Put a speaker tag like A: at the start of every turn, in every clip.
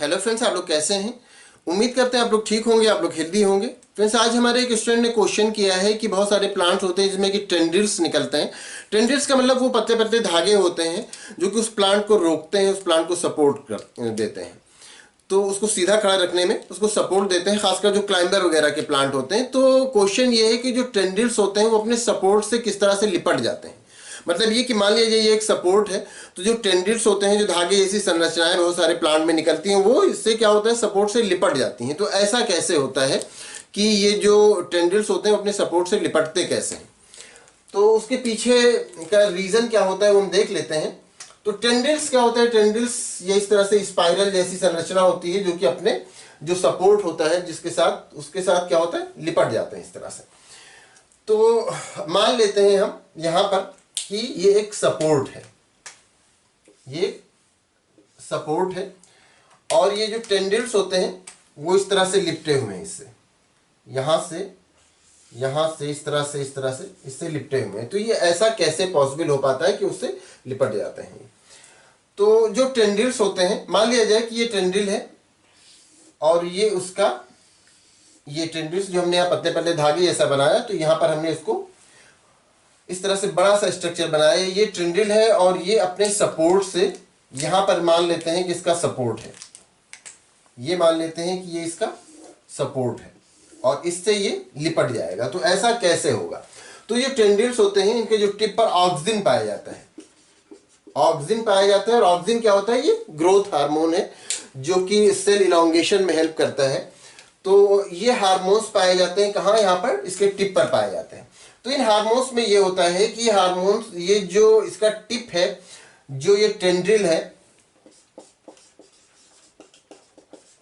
A: Hello friends, आप लोग कैसे हैं। उम्मीद करते हैं आप लोग ठीक होंगे, आप लोग हेल्दी होंगे। फ्रेंड्स, आज हमारे एक स्टूडेंट ने क्वेश्चन किया है कि बहुत सारे प्लांट्स होते हैं जिसमें कि टेंड्रिल्स निकलते हैं। टेंड्रिल्स का मतलब वो पतले पतले धागे होते हैं जो कि उस प्लांट को रोकते हैं, उस प्लांट को सपोर्ट कर देते हैं, तो उसको सीधा खड़ा रखने में उसको सपोर्ट देते हैं, खासकर जो क्लाइंबर वगैरह के प्लांट होते हैं। तो क्वेश्चन ये है कि जो टेंड्रिल्स होते हैं वो अपने सपोर्ट से किस तरह से लिपट जाते हैं। मतलब ये कि मान लीजिए ये एक सपोर्ट है, तो जो टेंड्रिल्स होते हैं, जो धागे जैसी संरचनाएं बहुत सारे प्लांट में निकलती हैं, वो इससे क्या होता है, सपोर्ट से लिपट जाती हैं। तो ऐसा कैसे होता है कि ये जो टेंड्रिल्स होते हैं वो अपने सपोर्ट से लिपटते कैसे हैं, तो उसके पीछे का रीजन क्या होता है वो हम देख लेते हैं। तो टेंड्रिल्स क्या होता है, टेंड्रिल्स ये इस तरह से स्पाइरल जैसी संरचना होती है जो कि अपने जो सपोर्ट होता है जिसके साथ उसके साथ क्या होता है, लिपट जाते हैं इस तरह से। तो मान लेते हैं हम यहां पर कि ये एक सपोर्ट है, ये सपोर्ट है, और ये जो टेंड्रिल्स होते हैं वो इस तरह से लिपटे हुए हैं, इससे यहां से इस तरह से इससे लिपटे हुए हैं। तो ये ऐसा कैसे पॉसिबल हो पाता है कि उससे लिपट जाते हैं। तो जो टेंड्रिल्स होते हैं, मान लिया जाए कि ये टेंड्रिल है और ये उसका ये टेंड्रिल्स जो हमने यहाँ पतले पतले धागे जैसा बनाया, तो यहां पर हमने इसको इस तरह से बड़ा सा स्ट्रक्चर बनाया है। ये टेंड्रिल है और ये अपने सपोर्ट से यहां पर मान लेते हैं कि इसका सपोर्ट है, ये मान लेते हैं कि ये इसका सपोर्ट है और इससे ये लिपट जाएगा। तो ऐसा कैसे होगा, तो ये टेंड्रिल्स होते हैं, इनके जो टिप पर ऑक्सिन पाया जाता है, ऑक्सिन पाया जाता है। और ऑक्सिन क्या होता है, ये ग्रोथ हार्मोन है जो कि सेल इलॉन्गेशन में हेल्प करता है। तो ये हार्मोन्स पाए जाते हैं कहाँ, यहाँ पर इसके टिप पर पाए जाते हैं। तो इन हार्मोन्स में ये होता है कि हार्मोन्स, ये जो इसका टिप है, जो ये टेंड्रिल है,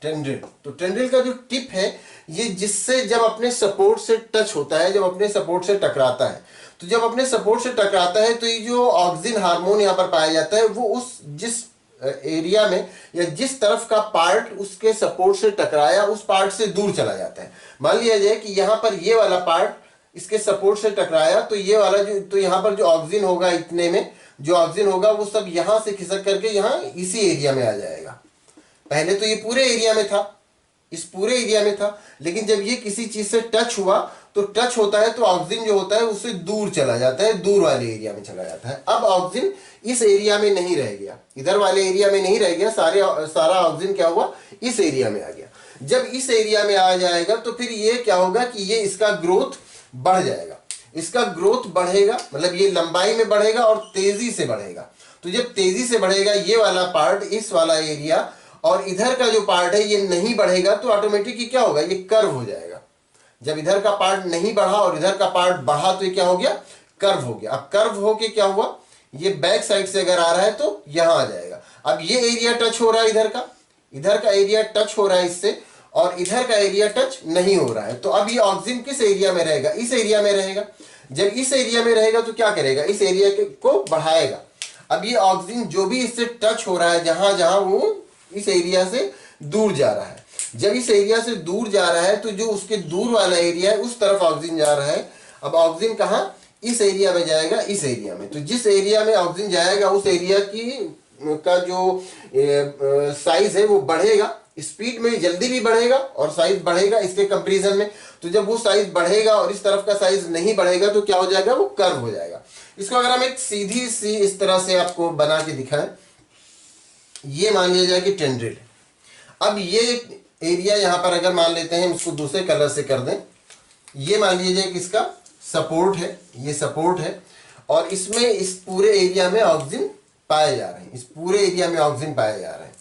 A: टेंड्रिल, तो टेंड्रिल का जो टिप है ये जिससे जब अपने सपोर्ट से टच होता है, जब अपने सपोर्ट से टकराता है, तो जब अपने सपोर्ट से टकराता है तो ये जो ऑक्सिन हार्मोन यहाँ पर पाया जाता है वो उस जिस एरिया में या जिस तरफ का पार्ट उसके सपोर्ट से टकराया उस पार्ट से दूर चला जाता है। मान लिया जाए कि यहाँ पर ये वाला पार्ट इसके सपोर्ट से टकराया, तो ये वाला जो, तो यहाँ पर जो ऑक्सिन होगा, इतने में जो ऑक्सिन होगा वो सब यहाँ से खिसक करके यहाँ इसी एरिया में आ जाएगा। पहले तो ये पूरे एरिया में था, इस पूरे एरिया में था, लेकिन जब ये किसी चीज से टच हुआ तो टच होता है तो ऑक्सिन जो होता है उससे दूर चला जाता है, दूर वाले एरिया में चला जाता है। अब ऑक्सिन इस एरिया में नहीं रह गया, इधर वाले एरिया में नहीं रह गया, सारा ऑक्सिन क्या हुआ, इस एरिया में आ गया। जब इस एरिया में आ जाएगा तो फिर ये क्या होगा कि ये इसका ग्रोथ बढ़ जाएगा, इसका ग्रोथ बढ़ेगा, मतलब ये लंबाई में बढ़ेगा और तेजी से बढ़ेगा। तो जब तेजी से बढ़ेगा ये वाला पार्ट, इस वाला एरिया, और इधर का जो पार्ट है ये नहीं बढ़ेगा, तो ऑटोमेटिकली क्या होगा, ये कर्व हो जाएगा। जब इधर का पार्ट नहीं बढ़ा और इधर का पार्ट बढ़ा तो ये क्या हो गया, कर्व हो गया। अब कर्व होके क्या हुआ, ये बैक साइड से अगर आ रहा है तो यहां आ जाएगा। अब ये एरिया टच हो रहा है, इधर का एरिया टच हो रहा है इससे, और इधर का एरिया टच नहीं हो रहा है। तो अब ये ऑक्सिन किस एरिया में रहेगा, इस एरिया में रहेगा। जब इस एरिया में रहेगा तो क्या करेगा, इस एरिया को बढ़ाएगा। अब ये ऑक्सिन जो भी इससे टच हो रहा है, जहां जहां वो इस एरिया से दूर जा रहा है, जब इस एरिया से दूर जा रहा है तो जो उसके दूर वाला एरिया है उस तरफ ऑक्सिन जा रहा है। अब ऑक्सिन कहां, इस एरिया में जाएगा, इस एरिया में। तो जिस एरिया में ऑक्सिन जाएगा उस एरिया की का जो साइज है वो बढ़ेगा, स्पीड में जल्दी भी बढ़ेगा और साइज बढ़ेगा इसके कंपैरिजन में। तो जब वो साइज बढ़ेगा और इस तरफ का साइज नहीं बढ़ेगा तो क्या हो जाएगा, वो कर्व हो जाएगा। इसको अगर हम एक सीधी सी इस तरह से आपको बना के दिखाएं, ये मान लिया जाए कि टेंड्रिल है। अब ये एरिया यहां पर अगर मान लेते हैं, इसको दूसरे कलर से कर दें, ये मान लीजिए कि इसका सपोर्ट है, ये सपोर्ट है, और इसमें इस पूरे एरिया में ऑक्सिन पाए जा रहे हैं, इस पूरे एरिया में ऑक्सिन पाए जा रहे हैं।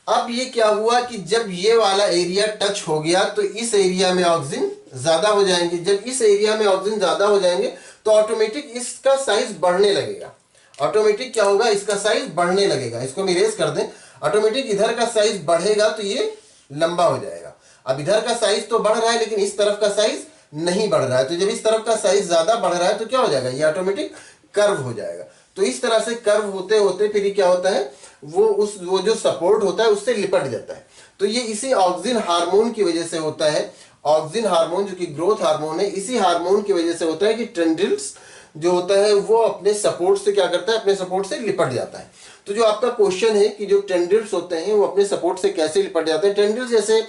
A: अब ये क्या हुआ कि जब ये वाला एरिया टच हो गया तो इस एरिया में ऑक्सिन ज्यादा हो जाएंगे। जब इस एरिया में ऑक्सिन ज्यादा हो जाएंगे तो ऑटोमेटिक इसका साइज बढ़ने लगेगा। ऑटोमेटिक क्या होगा, इसका साइज बढ़ने लगेगा। इसको हम इरेज कर दें, ऑटोमेटिक इधर का साइज बढ़ेगा तो ये लंबा हो जाएगा। अब इधर का साइज तो बढ़ रहा है लेकिन इस तरफ का साइज नहीं बढ़ रहा है। तो जब इस तरफ का साइज ज्यादा बढ़ रहा है तो क्या हो जाएगा, ये ऑटोमेटिक कर्व हो जाएगा। तो इस तरह से कर्व होते होते फिर क्या होता है, वो जो सपोर्ट होता है उससे लिपट जाता है। तो ये इसी ऑक्सिन हार्मोन की वजह से होता है। ऑक्सिन हार्मोन जो कि ग्रोथ हार्मोन है, इसी हार्मोन की वजह से होता है कि टेंड्रिल्स जो होता है वो अपने सपोर्ट से क्या करता है, अपने सपोर्ट से लिपट जाता है। तो जो आपका क्वेश्चन है कि जो टेंड्रिल्स होते हैं वो अपने सपोर्ट से कैसे लिपट जाते हैं, टेंड्रिल्स जैसे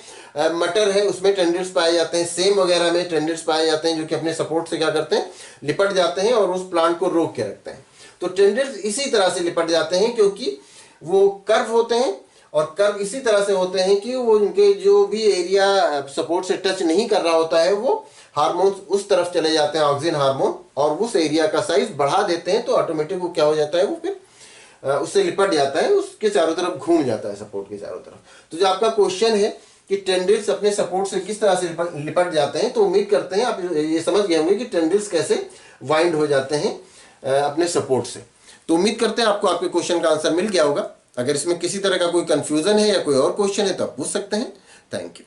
A: मटर है उसमें टेंड्रिल्स पाए जाते हैं, सेम वगैरह में टेंड्रिल्स पाए जाते हैं जो कि अपने सपोर्ट से क्या करते हैं, लिपट जाते हैं और उस प्लांट को रोक के रखते हैं। तो टेंड्रिल्स इसी तरह से लिपट जाते हैं क्योंकि वो कर्व होते हैं, और कर्व इसी तरह से होते हैं कि वो उनके जो भी एरिया सपोर्ट से टच नहीं कर रहा होता है वो हार्मोन्स उस तरफ चले जाते हैं, ऑक्सिन हार्मोन, और उस एरिया का साइज बढ़ा देते हैं। तो ऑटोमेटिक वो क्या हो जाता है, वो फिर उससे लिपट जाता है, उसके चारों तरफ घूम जाता है, सपोर्ट के चारों तरफ। तो जो आपका क्वेश्चन है कि टेंड्रिल्स अपने सपोर्ट से किस तरह से लिपट जाते हैं, तो उम्मीद करते हैं आप ये समझ गए होंगे कि टेंड्रिल्स कैसे वाइंड हो जाते हैं अपने सपोर्ट से। तो उम्मीद करते हैं आपको आपके क्वेश्चन का आंसर मिल गया होगा। अगर इसमें किसी तरह का कोई कंफ्यूजन है या कोई और क्वेश्चन है तो आप पूछ सकते हैं। Thank you.